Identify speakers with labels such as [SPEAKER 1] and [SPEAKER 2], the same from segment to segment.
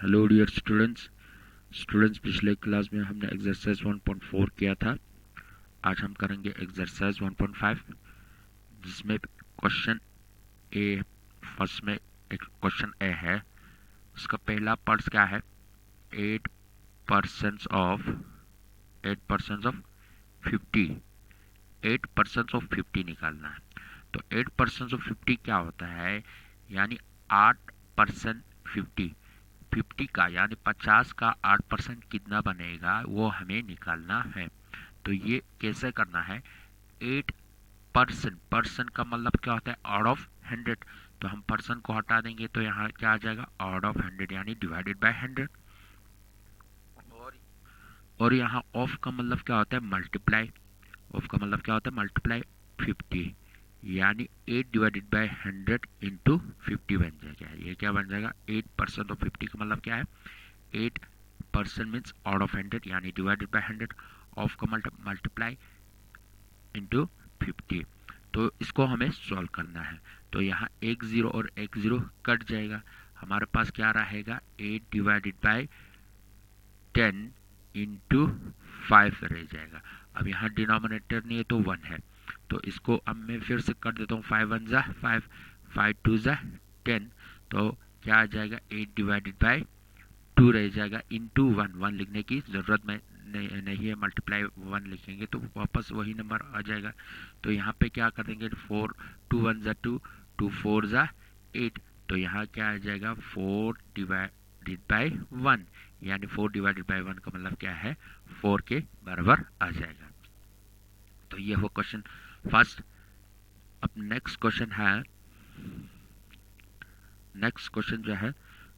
[SPEAKER 1] Hello dear students पिछले class में हमने एक्सरसाइज 1.4 किया था। आज हम करेंगे एक्सरसाइज 1.5 जिसमें क्वेश्चन ए फर्स्ट में एक क्वेश्चन ए है। उसका पहला पार्ट क्या है? 8% ऑफ 50 8% ऑफ 50 निकालना है। तो 8% ऑफ 50 क्या होता है? यानी 8% 50 का यानी 50 का 8% कितना बनेगा वो हमें निकालना है। तो ये कैसे करना है? 8% परसेंट का मतलब क्या होता है? Out of 100। तो हम परसेंट को हटा देंगे तो यहाँ क्या आ जाएगा? आउट ऑफ 100 यानी डिवाइडेड बाय 100। और यहाँ ऑफ का मतलब क्या होता है? मल्टीप्लाई। ऑफ का मतलब क्या होता है? मल्टीप्लाई 50 यानी 8 डिवाइडेड बाय 100 इंटू 50 बन जाएगा। ये क्या बन जाएगा? 8% ऑफ 50 का मतलब क्या है? 8% मीन्स आउट ऑफ 100 यानी डिवाइडेड बाय 100। ऑफ का मल्टीप्लाई इंटू 50। तो इसको हमें सॉल्व करना है। तो यहाँ एक जीरो और एक जीरो कट जाएगा। हमारे पास क्या रहेगा? 8 डिवाइडेड बाय 10 इंटू 5 रह जाएगा। अब यहाँ डिनोमिनेटर नहीं है तो 1 है, तो इसको अब मैं फिर से कर देता हूँ। 5 1 जा 5, 5 2 जा 10। तो क्या आ जाएगा? 8 डिवाइडेड बाय 2 रह जाएगा इंटू 1। 1 लिखने की ज़रूरत में नहीं है, मल्टीप्लाई 1 लिखेंगे तो वापस वही नंबर आ जाएगा। तो यहाँ पे क्या कर देंगे? 4 2 1 जा 2, 2 4 जा 8। तो यहाँ क्या आ जाएगा? 4 डिवाइडेड बाय 1 यानी 4 डिवाइडेड बाय 1 का मतलब क्या है? 4 के बराबर आ जाएगा। तो ये हो क्वेश्चन फर्स्ट। अब नेक्स्ट क्वेश्चन जो है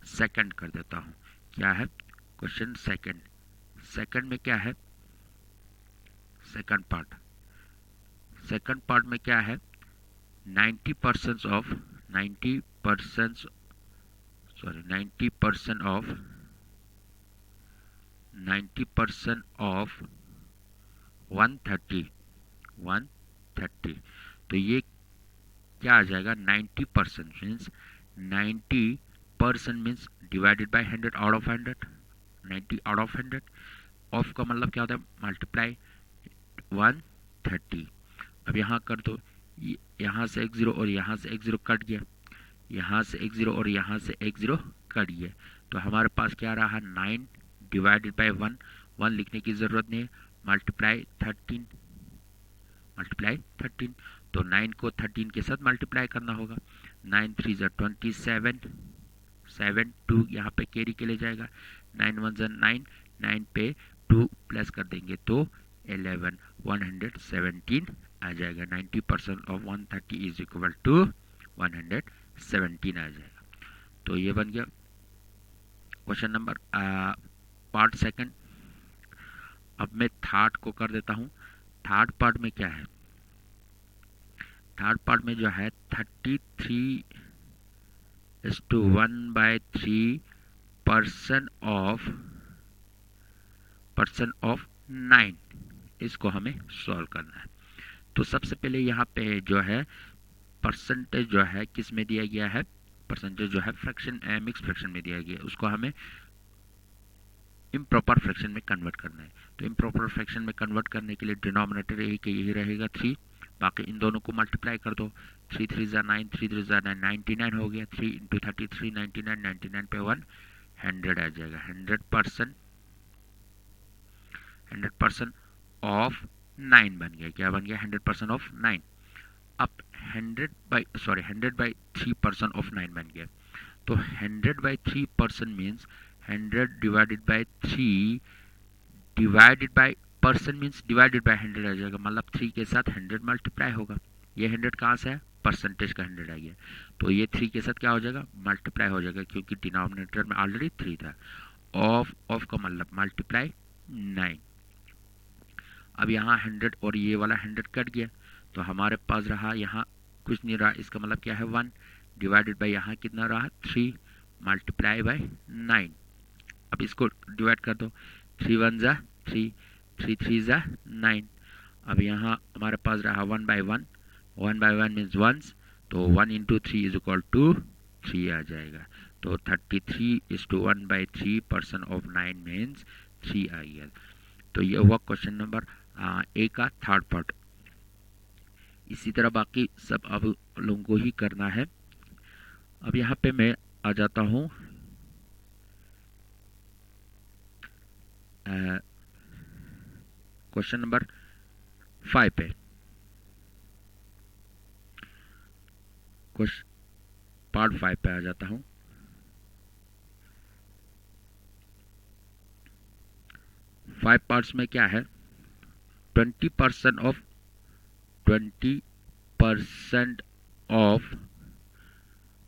[SPEAKER 1] सेकंड कर देता हूँ। क्या है क्वेश्चन सेकंड? सेकंड में क्या है? सेकंड पार्ट में क्या है? 90% ऑफ 90% सॉरी 90% ऑफ 130 तो ये क्या आ जाएगा? 90% means 90% means divided by 100 out of 100। 90 out of 100। Of का मतलब क्या होता है? मल्टीप्लाई 130। अब यहाँ कर दो। यहाँ से एक जीरो और यहाँ से एक जीरो कट गया। यहाँ से एक जीरो और यहाँ से एक जीरो कट गया। तो हमारे पास क्या रहा? 9 डिवाइडेड बाय 1। 1 लिखने की ज़रूरत नहीं है, मल्टीप्लाई 13। तो 9 को 13 के साथ मल्टीप्लाई करना होगा। 9 3 जा 27, 7 2 यहाँ पे कैरी के ले जाएगा। 9 1 जा 9, 9 पे 2 प्लस कर देंगे तो 11, 117 आ जाएगा। 90% ऑफ 130 इज इक्वल टू 117 आ जाएगा। तो ये बन गया क्वेश्चन नंबर पार्ट सेकंड। अब मैं थर्ड को कर देता हूँ। थर्ड पार्ट में क्या है? थर्ड पार्ट में जो है 33:1/3 परसेंट ऑफ 9, इसको हमें सॉल्व करना है। तो सबसे पहले यहाँ पे जो है परसेंटेज जो है किस में दिया गया है? परसेंटेज जो है फ्रैक्शन मिक्स फ्रैक्शन में दिया गया है, उसको हमें इम्प्रॉपर फ्रैक्शन में कन्वर्ट करना है। तो इम्प्रॉपर फ्रैक्शन में कन्वर्ट करने के लिए डिनोमिनेटर यही रहेगा 3। बाकी इन दोनों को मल्टीप्लाई कर दो। 3 3 जा 9, 3 3 जा 9, 99 हो गया। 3 इंटू 33 99, 99 पे 1 100 आ जाएगा। 100% ऑफ 9 बन गया। क्या बन गया? 100% ऑफ 9। अब 100/3% ऑफ 9 बन गया। तो 100/3% means 100 divided by 3 divided by percent means divided by 100 आ जाएगा। मतलब 3 के साथ 100 मल्टीप्लाई होगा। ये 100 कहाँ से है? परसेंटेज का 100 आ गया। तो ये 3 के साथ क्या हो जाएगा? मल्टीप्लाई हो जाएगा, क्योंकि डिनोमिनेटर में ऑलरेडी 3 था। ऑफ का मतलब मल्टीप्लाई 9। अब यहाँ 100 और ये वाला 100 कट गया, तो हमारे पास रहा यहाँ कुछ नहीं रहा। इसका मतलब क्या है? 1 डिवाइडेड बाय यहाँ कितना रहा? 3 मल्टीप्लाई बाय 9। अब इसको डिवाइड कर दो। 3 1 जा 3, 3 3 जा 9। अब यहाँ हमारे पास रहा 1/1। 1/1 मीन्स 1, तो 1 इंटू 3 इज इक्वल टू 3 आ जाएगा। तो 33:1/3 ऑफ 9 मीन्स 3 IL। तो ये हुआ क्वेश्चन नंबर ए का थर्ड पार्ट। इसी तरह बाकी सब अब लोगों को ही करना है। अब यहाँ पे मैं आ जाता हूँ क्वेश्चन नंबर 5 पे। पार्ट 5 पे आ जाता हूँ। फाइव पार्ट्स में क्या है, 20% ऑफ 20% ऑफ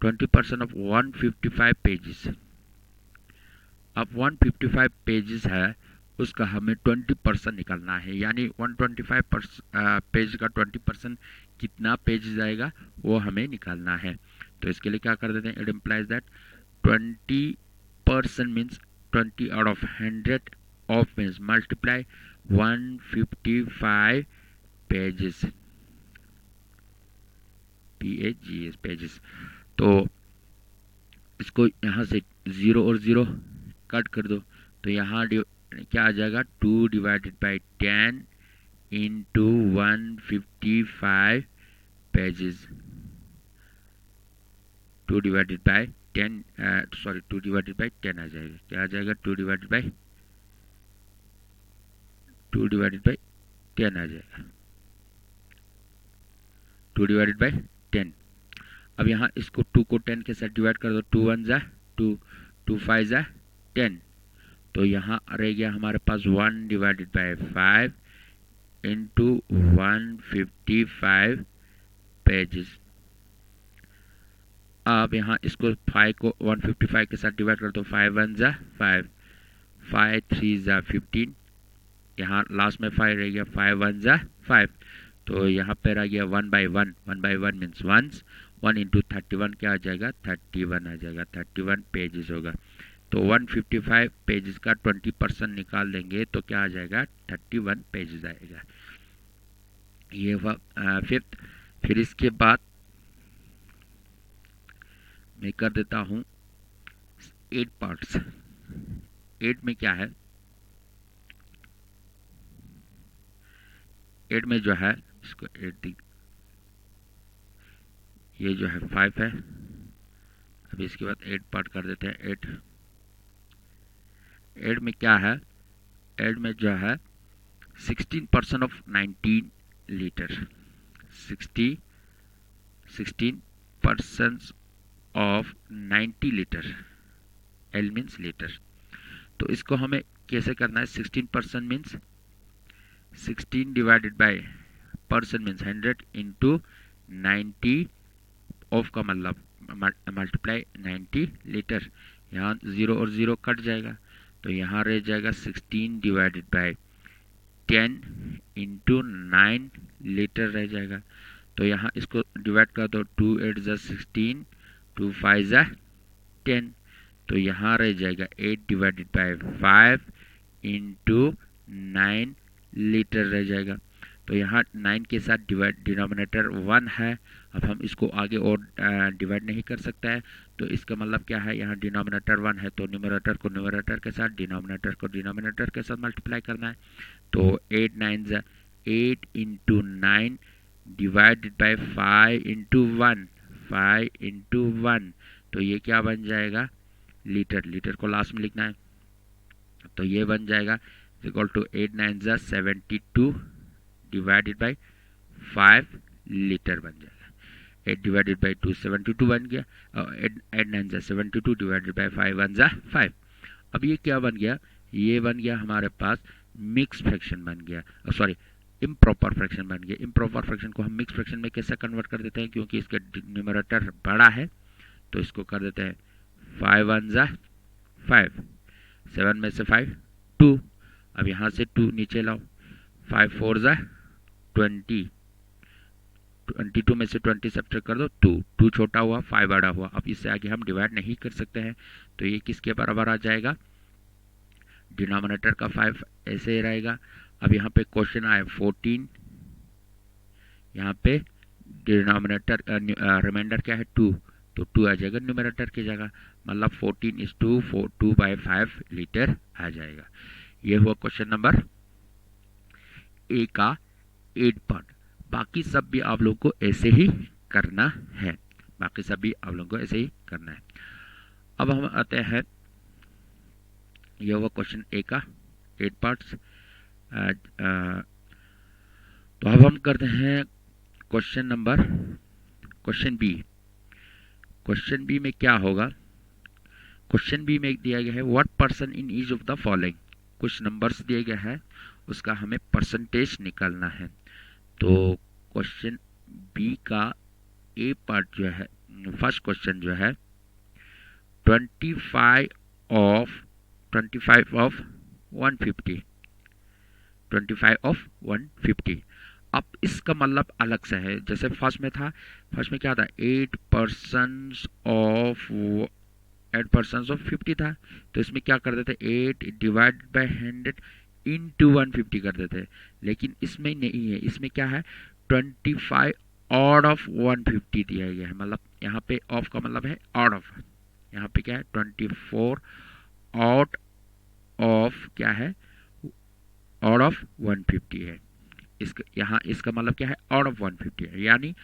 [SPEAKER 1] 20% ऑफ 155 पेजेस। अब 155 पेजेस है, उसका हमें 20% निकालना है, यानी 125 पेज का 20% कितना पेज आएगा वो हमें निकालना है। तो इसके लिए क्या कर देते हैं, it implies that 20% means 20 out of 100 of means multiply 155 pages, PAGS pages. तो इसको यहाँ से 0 और 0 कट कर दो, तो यहाँ क्या आ जाएगा, 2/10 इंटू 155 पेजेस। 2/10 सॉरी 2/10 आ जाएगा, क्या आ जाएगा, 2/10 आ जाएगा, 2/10। अब यहाँ इसको 2 को 10 के साथ डिवाइड कर दो, 2 1 जा 2, 2 5 जा 10। तो यहाँ रह गया हमारे पास 1/5 इंटू 155 पेजेस। अब यहाँ इसको 5 को 155 के साथ डिवाइड कर दो, 5 1 जा 5, 5 3 जा 15, यहाँ लास्ट में 5 रह गया, 5 1 जा 5। तो यहाँ पे रह गया 1/1, 1/1 मीन्स वंस, 1 इंटू 31 क्या आ जाएगा, 31 आ जाएगा, 31 पेजेस होगा। तो 155 पेजेस का 20% निकाल देंगे तो क्या आ जाएगा, 31 पेजेस आएगा। ये हुआ फिफ्थ। फिर इसके बाद मैं कर देता हूँ 8 पार्ट्स। 8 में क्या है, 8 में जो है इसको 8 ये जो है 5 है। अब इसके बाद 8 पार्ट कर देते हैं। 8 में क्या है, 8 में जो है 16% of 19 litre, 16% of 90 litre, L means litre. तो इसको हमें कैसे करना है, 16% means 16 divided by percent means 100 into 90 of का मतलब मल्टीप्लाई 90 लीटर। यहाँ 0 और 0 कट जाएगा, तो यहाँ रह जाएगा 16 डिवाइडेड बाय 10 इंटू 9 लीटर रह जाएगा। तो यहाँ इसको डिवाइड कर दो, 2 8 जा 16, 2 5 जा 10। तो यहाँ रह जाएगा 8 डिवाइडेड बाय 5 इंटू 9 लीटर रह जाएगा। तो यहाँ 9 के साथ डिनोमिनेटर 1 है। अब हम इसको आगे और डिवाइड नहीं कर सकता है, तो इसका मतलब क्या है, यहाँ डिनोमिनेटर 1 है तो न्यूमरेटर को न्यूमरेटर के साथ, डिनोमिनेटर को डिनोमिनेटर के साथ मल्टीप्लाई करना है। तो 8 9 8 into 9 divided by 5 into 1, 5 into 1। तो ये क्या बन जाएगा, लीटर। लीटर को लास्ट में लिखना है, तो ये बन जाएगा equal to 8 9 72 divided by 5 litre बन जाएगा। 8 डिवाइडेड बाय 2 72 बन गया, और 8 9 72 डिवाइडेड बाय 5 1 5। अब ये क्या बन गया, ये बन गया हमारे पास मिक्स फ्रैक्शन बन गया, सॉरी इम्प्रॉपर फ्रैक्शन बन गया। इम्प्रॉपर फ्रैक्शन को हम मिक्स फ्रैक्शन में कैसे कन्वर्ट कर देते हैं, क्योंकि इसका न्यूमरेटर बड़ा है, तो इसको कर देते हैं 5 1 5, 7 में से 5 2। अब यहाँ से 2 नीचे लाओ, 5 4 20, 22 में से 20 सब्ट्रैक्ट कर दो, 2 छोटा हुआ 5 बड़ा हुआ। अब इससे आगे हम डिवाइड नहीं कर सकते हैं, तो ये किसके बराबर आ जाएगा, डिनोमिनेटर का 5 ऐसे ही रहेगा। अब यहाँ पे क्वेश्चन आया 14, यहाँ पे डिनोमिनेटर रिमाइंडर क्या है 2, तो 2 आ जाएगा न्यूमरेटर की जगह, मतलब 14:2/5 लीटर आ जाएगा। ये हुआ क्वेश्चन नंबर ए का 8 पार्ट। बाकी सब भी आप लोग को ऐसे ही करना है, बाकी सब भी आप लोग को ऐसे ही करना है। अब हम आते हैं, यह हुआ क्वेश्चन ए का 8 पार्ट्स। तो अब हम करते हैं क्वेश्चन बी। क्वेश्चन बी में क्या होगा? क्वेश्चन बी में दिया गया है what person in each of the following. कुछ नंबर्स दिए गए हैं, उसका हमें परसेंटेज निकालना है। तो क्वेश्चन बी का ए पार्ट जो है, फर्स्ट क्वेश्चन जो है 25 ऑफ 150, 25 ऑफ 150। अब इसका मतलब अलग से है, जैसे फर्स्ट में था, फर्स्ट में क्या था 8% ऑफ 50 था, तो इसमें क्या कर देते 8 डिवाइड बाय 100 इंटू 150 कर देते। लेकिन इसमें नहीं है, इसमें क्या है 25 ऑड ऑफ 150 दिया गया है। मतलब यहाँ पे ऑफ का मतलब है ऑड ऑफ, यहाँ पे क्या है 24 ऑड ऑफ क्या है ऑड ऑफ 150 है। इसका यहाँ इसका मतलब क्या है ऑड ऑफ 150 है, यानी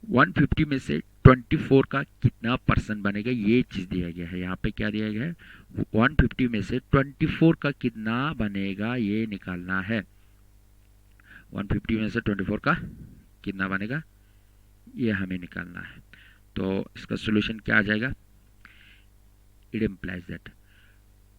[SPEAKER 1] 150 में से 24 का कितना परसेंट बनेगा ये चीज दिया गया है। यहाँ पे क्या दिया गया है 150 में से 24 का कितना बनेगा ये निकालना है। 150 में से 24 का कितना बनेगा ये हमें निकालना है। तो इसका सॉल्यूशन क्या आ जाएगा? इट इम्प्लाइज दैट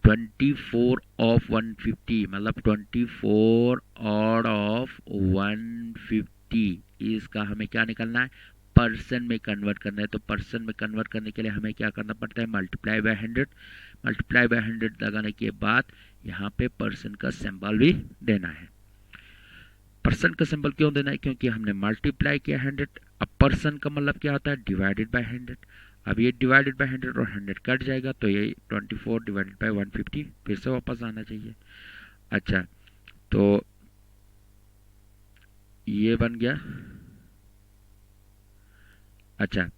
[SPEAKER 1] 24 ऑफ 150 मतलब 24 ऑड ऑफ 150, इसका हमें क्या निकालना है परसेंट में कन्वर्ट करना है। तो परसेंट में कन्वर्ट करने के लिए हमें क्या करना पड़ता है मल्टीप्लाई बाय 100। मल्टीप्लाई बाय 100 लगाने के बाद यहाँ पे परसेंट का सिंबल भी देना है। परसेंट का सिंबल क्यों देना है? क्योंकि हमने मल्टीप्लाई किया 100। अब परसेंट का मतलब क्या होता है डिवाइडेड बाय 100। अब ये डिवाइडेड बाय 100 और 100 कट जाएगा, तो ये 24 डिवाइडेड बाय 150 फिर से वापस आना चाहिए। अच्छा, तो ये बन गया। अच्छा,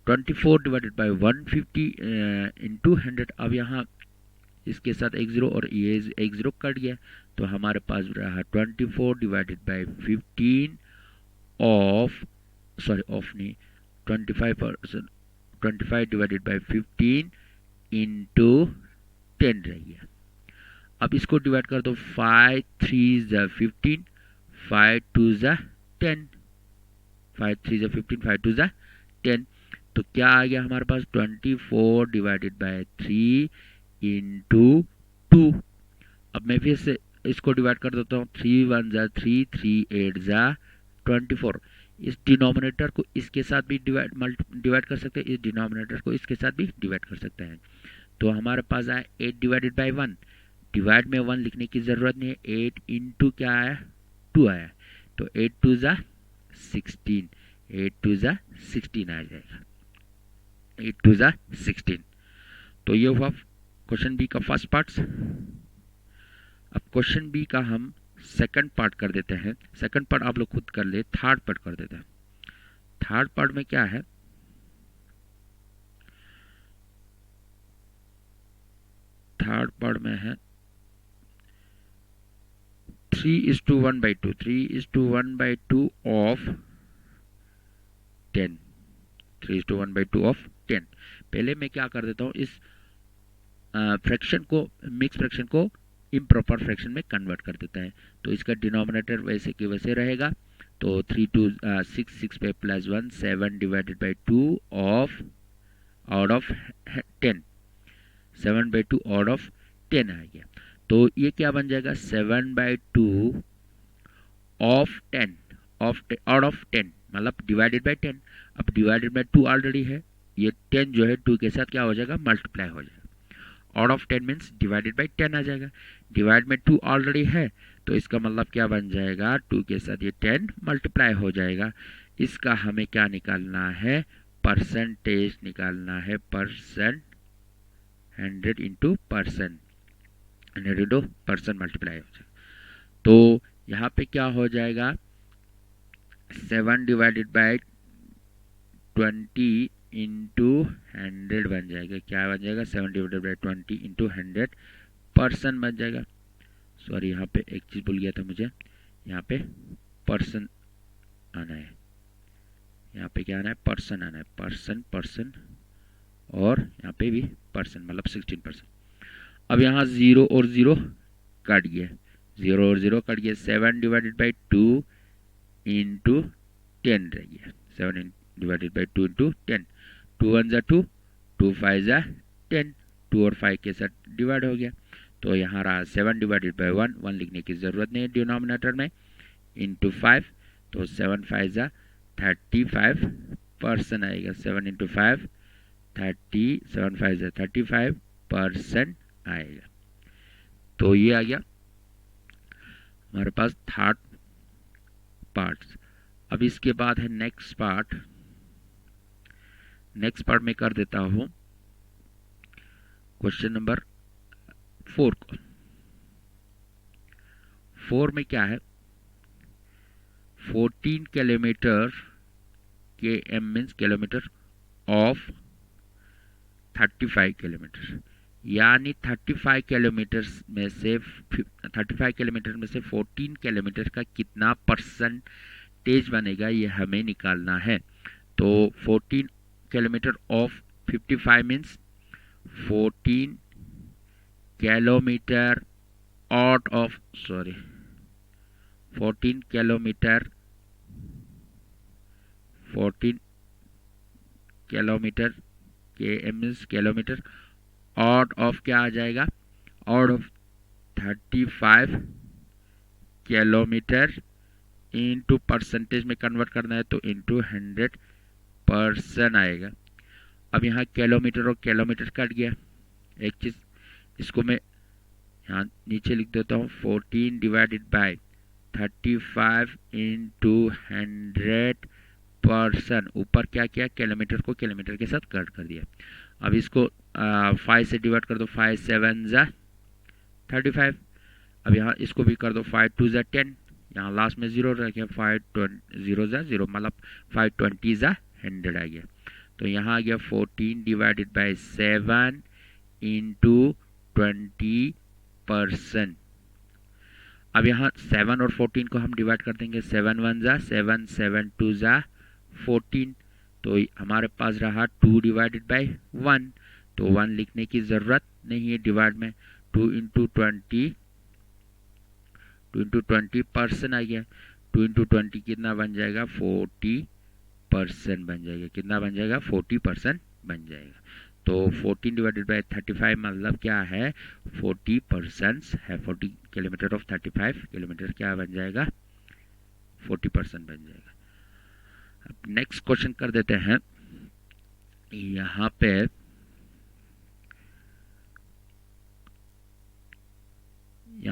[SPEAKER 1] 24 डिवाइडेड बाय 150 इंटू 100। अब यहाँ इसके साथ एक जीरो और ये एक जीरो कट गया, तो हमारे पास रहा 24 डिवाइडेड बाय 15 ऑफ ऑफ नहीं 25 डिवाइडेड बाय 15 इंटू 10 रह गया। अब इसको डिवाइड कर दो 5 3 ज़ा 15, 5 2 ज़ा 10, 5 3 ज़ा 15, 5 2 ज़ा 10। तो क्या आ गया हमारे पास 24 डिवाइडेड बाय 3 इंटू 2। अब मैं फिर से इसको डिवाइड कर देता हूँ 3 1 ज़ा 3, 3 8 ज़ा 24। इस डिनोमिनेटर को इसके साथ भी डिवाइड कर सकते हैं, इस डिनोमिनेटर को इसके साथ भी डिवाइड कर सकते हैं। तो हमारे पास आया 8 डिवाइडेड बाय 1। डिवाइड में 1 लिखने की जरूरत नहीं है, 8 इंटू क्या आया 2 आया, तो 8 2 ज़ा 16, 8 2 ज़ा 16 आ जाएगा, 8 2 ज़ा 16। तो ये हुआ क्वेश्चन बी का फर्स्ट पार्ट। अब क्वेश्चन बी का हम सेकंड पार्ट कर देते हैं। सेकंड पार्ट आप लोग खुद कर ले, थर्ड पार्ट कर देते हैं। थर्ड पार्ट में क्या है, थर्ड पार्ट में है 3:1/2, 3:1/2 ऑफ 10, 3:1/2 ऑफ 10। पहले मैं क्या कर देता हूँ इस फ्रैक्शन को, मिक्स फ्रैक्शन को इम्प्रॉपर फ्रैक्शन में कन्वर्ट कर देता है। तो इसका डिनोमिनेटर वैसे के वैसे रहेगा। तो 3 2 6, 6 पे plus 1, 7 divided by 2 of out of 10, 7/2 out of 10 आ गया। तो ये क्या बन जाएगा 7/2 ऑफ 10 आउट ऑफ 10 मतलब डिवाइडेड बाई 10। अब डिवाइडेड बाई 2 ऑलरेडी है, ये 10 जो है 2 के साथ क्या हो जाएगा मल्टीप्लाई हो जाएगा। Out of 10 means divided by 10 आ जाएगा। डिवाइड में 2 ऑलरेडी है, तो इसका मतलब क्या बन जाएगा 2 के साथ ये 10 मल्टीप्लाई हो जाएगा। इसका हमें क्या निकालना है परसेंटेज निकालना है, percent 100 into percent, 100 into percent multiply हो जाएगा। तो यहाँ पे क्या हो जाएगा 7 डिवाइडेड बाई 20 इंटू 100 बन जाएगा। क्या बन जाएगा? 7/20 इंटू 100% बन जाएगा। सॉरी, यहाँ पे एक चीज़ भूल गया था मुझे, यहाँ पे पर्सन आना है, यहाँ पे क्या आना है? पर्सन आना है, पर्सन और यहाँ पे भी पर्सन, मतलब 16%। अब यहाँ 0 और 0 कट गया, 0 और 0 कट गया। 7/2 इंटू 10 रह गया। 7/2 इंटू 10, 2 1 ज़ा 2, 2 5 ज़ा 10, 2 और 5 के साथ डिवाइड हो गया। तो यहाँ रहा 7/1, 1 लिखने की ज़रूरत नहीं है डिनोमिनेटर में, इंटू 5, तो 7 5 ज़ा 35% आएगा। 7 इंटू 5 30, 7 5 ज़ा 35% आएगा। तो ये आ गया हमारे पास थर्ड पार्ट। अब इसके बाद है नेक्स्ट पार्ट। नेक्स्ट पार्ट में कर देता हूं क्वेश्चन नंबर 4 को। 4 में क्या है? 14 किलोमीटर, के M means kilometre, of 35 kilometre, यानी 35 किलोमीटर में से 14 किलोमीटर का कितना परसेंटेज बनेगा, ये हमें निकालना है। तो 14 kilometre of 55 means 14 kilometre out of 14 kilometre, 14 kilometre के M means kilometre, out of क्या आ जाएगा? Out of 35 kilometre into percentage में कन्वर्ट करना है तो इंटू 100% आएगा। अब यहाँ किलोमीटर और किलोमीटर कट गया। एक चीज़, इसको मैं यहाँ नीचे लिख देता हूँ, 14/35 इंटू 100%। ऊपर क्या किया? किलोमीटर को किलोमीटर के साथ कट कर दिया। अब इसको 5 से डिवाइड कर दो, 5 7 ज़ा 35। अब यहाँ इसको भी कर दो, 5 2 ज़ा 10, यहाँ लास्ट में 0 रह गया, 5 0 ज़ा 0, मतलब 5 20 ज़ा 100 आ गया। तो यहाँ आ गया 14/7 इंटू 20%। अब यहाँ 7 और 14 को हम डिवाइड कर देंगे, 7 1 ज़ा 7, 7 2 ज़ा 14, तो हमारे पास रहा 2/1। तो 1 लिखने की ज़रूरत नहीं है डिवाइड में। 2 इंटू 20% आ गया। 2 इंटू 20 कितना बन जाएगा? 40% बन जाएगा। कितना बन जाएगा? 40% बन जाएगा। तो 14/35 मतलब क्या है? 40% है। 40 किलोमीटर ऑफ 35 किलोमीटर क्या बन जाएगा? 40% बन जाएगा। अब नेक्स्ट क्वेश्चन कर देते हैं। यहाँ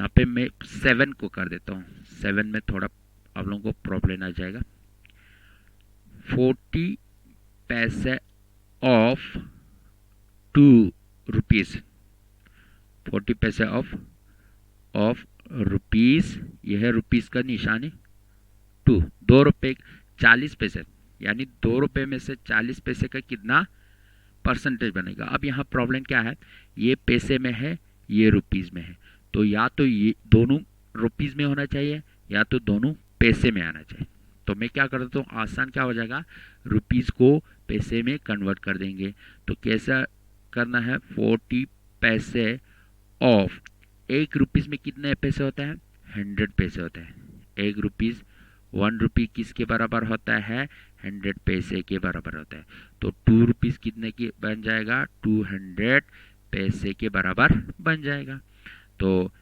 [SPEAKER 1] पे मैं 7 को कर देता हूँ। 7 में थोड़ा आप लोगों को प्रॉब्लम आ जाएगा। 40 पैसे ऑफ 2 रुपीज़, 40 पैसे ऑफ रुपीज़, यह है रुपीज़ का निशानी 2 रुपये 40 पैसे, यानी 2 रुपये में से 40 पैसे का कितना परसेंटेज बनेगा। अब यहाँ प्रॉब्लम क्या है? ये पैसे में है, ये रुपीज़ में है, तो या तो ये दोनों रुपीज़ में होना चाहिए या तो दोनों पैसे में आना चाहिए। तो मैं क्या कर देता हूँ, आसान क्या हो जाएगा, रुपीज़ को पैसे में कन्वर्ट कर देंगे। तो कैसा करना है? 40 पैसे ऑफ, 1 रुपीज़ में कितने पैसे होते हैं? 100 पैसे होते हैं। 1 रुपीज़ 1 रुपी किसके बराबर होता है? 100 पैसे के बराबर होता है। तो 2 रुपीज़ कितने की बन जाएगा? 200 पैसे के बराबर बन जाएगा। तो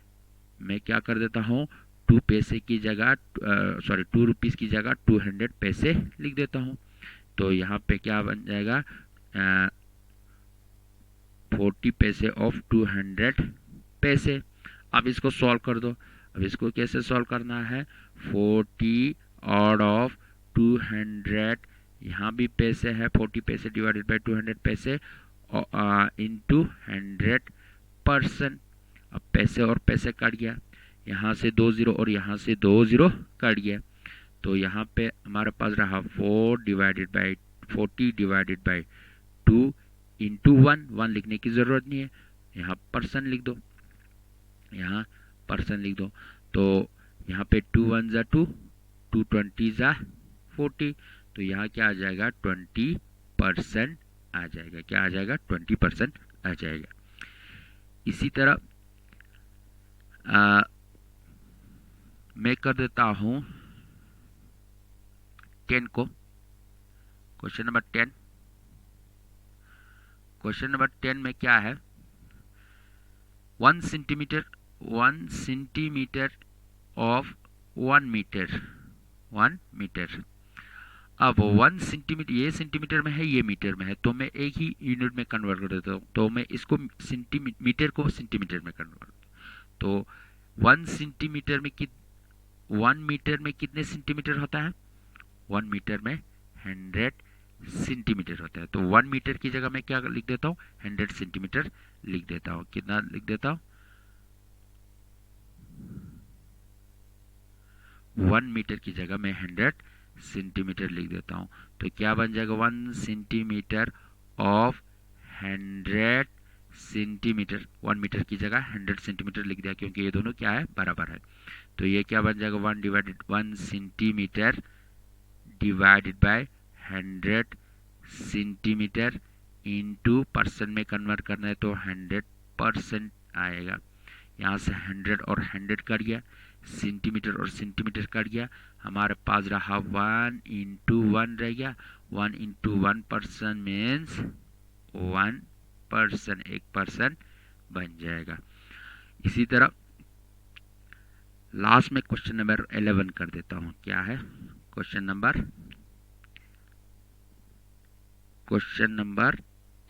[SPEAKER 1] मैं क्या कर देता हूँ, 2 पैसे की जगह 2 रुपीज़ की जगह 200 पैसे लिख देता हूँ। तो यहाँ पे क्या बन जाएगा? 40 पैसे ऑफ 200 पैसे। अब इसको सॉल्व कर दो। अब इसको कैसे सॉल्व करना है? 40 आउट ऑफ 200, यहाँ भी पैसे है, 40 पैसे डिवाइडेड बाय 200 पैसे इंटू 100%। अब पैसे और पैसे कट गया, यहाँ से 2 0 और यहाँ से 2 0 कट गया। तो यहाँ पे हमारे पास रहा 40 डिवाइडेड बाय 2 इंटू 1 लिखने की ज़रूरत नहीं है, यहाँ परसेंट लिख दो, यहाँ परसेंट लिख दो। तो यहाँ पे 2 1 ज़ा 2, 2 20 ज़ा 40, तो यहाँ क्या आ जाएगा 20% आ जाएगा। क्या आ जाएगा 20% आ जाएगा। इसी तरह मैं कर देता हूँ 10 को, क्वेश्चन नंबर 10। क्वेश्चन नंबर 10 में क्या है, 1 सेंटीमीटर ऑफ 1 मीटर, 1 मीटर। अब 1 सेंटीमीटर, ये सेंटीमीटर में है, ये मीटर में है, तो मैं एक ही यूनिट में कन्वर्ट कर देता हूँ। तो मैं इसको मीटर को सेंटीमीटर में कन्वर्ट, तो 1 सेंटीमीटर में 1 मीटर में कितने सेंटीमीटर होता है, 1 मीटर में 100 सेंटीमीटर होता है। तो 1 मीटर की जगह मैं क्या लिख देता हूँ, 100 सेंटीमीटर लिख देता हूँ। कितना लिख देता हूँ, 1 मीटर की जगह मैं 100 सेंटीमीटर लिख देता हूँ। तो क्या बन जाएगा, 1 सेंटीमीटर ऑफ 100 सेंटीमीटर, 1 मीटर की जगह 100 सेंटीमीटर लिख दिया, क्योंकि ये दोनों क्या है, बराबर है। तो ये क्या बन जाएगा, 1 centimetre divided by 100 centimetre into percent में कन्वर्ट करना है, तो 100% आएगा। यहाँ से 100 और 100 कट गया, सेंटीमीटर और सेंटीमीटर कट गया, हमारे पास रहा 1 इंटू 1 रह गया। 1 इंटू 1% मीन्स 1%, 1% बन जाएगा। इसी तरह लास्ट में क्वेश्चन नंबर 11 कर देता हूँ। क्या है क्वेश्चन नंबर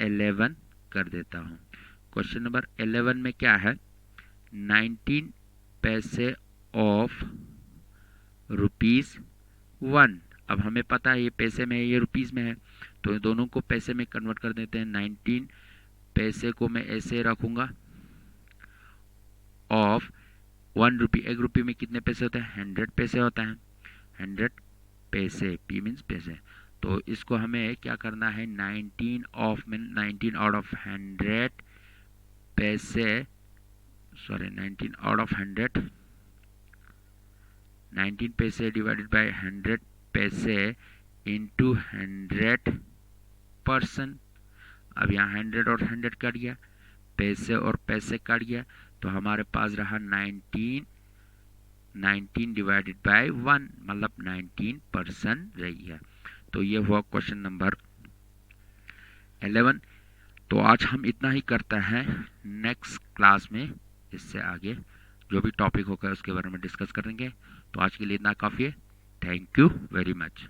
[SPEAKER 1] 11 कर देता हूँ। क्वेश्चन नंबर 11 में क्या है, 19 पैसे ऑफ ₹1। अब हमें पता है ये पैसे में है, ये रुपीस में है, तो दोनों को पैसे में कन्वर्ट कर देते हैं। 19 पैसे को मैं ऐसे रखूंगा ऑफ 1 रुपी। 1 रुपये में कितने पैसे होते हैं, 100 पैसे होता है, 100 पैसे, पी मीन्स पैसे। तो इसको हमें क्या करना है, 19 आउट ऑफ 100 पैसे, सॉरी 19 आउट ऑफ 100, 19 पैसे डिवाइडेड बाय 100 पैसे इंटू 100%। अब यहाँ 100 और 100 कट गया, पैसे और पैसे कट गया, तो हमारे पास रहा 19 डिवाइडेड बाय 1, मतलब 19% रह गया। तो ये हुआ क्वेश्चन नंबर 11। तो आज हम इतना ही करते हैं, नेक्स्ट क्लास में इससे आगे जो भी टॉपिक होगा उसके बारे में डिस्कस करेंगे। तो आज के लिए इतना काफ़ी है। Thank you very much.